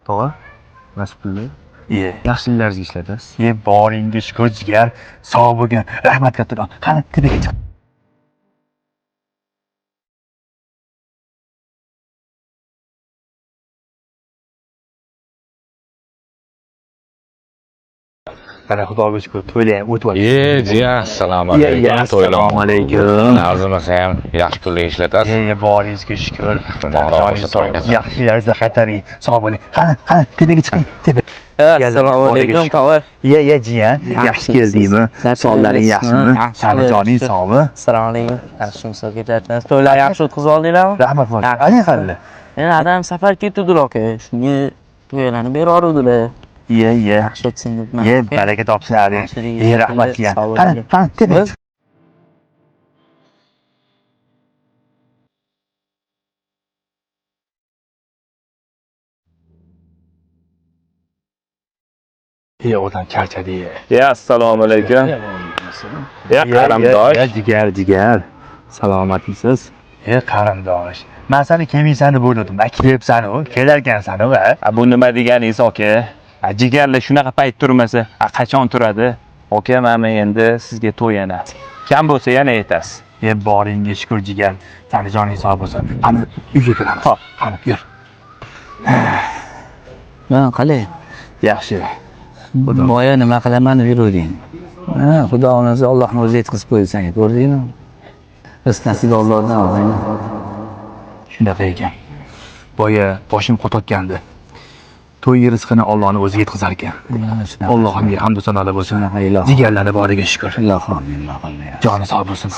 Tog'a, Nasibullo. Yaxshilaringizni ishlatasiz. Boringga shukur jigar. Sog' bo'lgin. Rahmat kattakon. Qani, tepaga chiq. Qani, xudoga shukur, to'ylar ham o'tib oldi. Jiya, assalomu alaykum. Assalomu alaykum. Arzimasa ham yaxshi pulga ishlatasiz. Boringizga shukur. Yaxshi. Xataring. Sog' bo'ling. Qani, tepaga chiqing. Tepa. Assalomu alaykum, xabar. Jiyan. Yaxshi keldingmi? Sonlaring yaxshimi? Joning sog'mi? Assalomu alaykum. Yaxshimisiz, ketasiz. To'ylar yaxshi o'tkazib oldinglarmi? Rahmat. Ana qanday? Men adam safar ketuvdilar aka. Shunga to'ylarni berardilar. Yaxshi o'tsin debman. Baraka topsinlar. Rahmat jiyan. Qani, tepaga chiq. Odam charchadi. Assalomu alaykum. Qaramdosh. Jigar. Salomatmisiz? Qarindosh. Men seni kelmaysan deb o'yladim. Kelibsan-ku, kelarkansan-ku. Bu nima deganingiz aka? Jigarlar shunaqa payt turmasa, qachon turadi? Aka, mana endi sizga to'y yana. Kam bo'lsa yana aytasiz. Boringga shukur jigar. Sani joning sog' bo'lsin. Qani, uyga kiramiz. Qani, yur. Men qalay? Yaxshi. Boya nima qilaman deb yuruvding. Xudoimiz Allohning o'zi yetkazib qo'ysan, ko'rdingmi? Biz nasib Allohdan olmaymi? Shunaqa ekan. Boya boshim qotayotgandi. To'y rizqini Allohning o'zi yetkazar ekan. Allohimga hamd va sanolar bo'lsin. Jigarlari boriga shukur. Allohim. Joni sog' bo'lsin.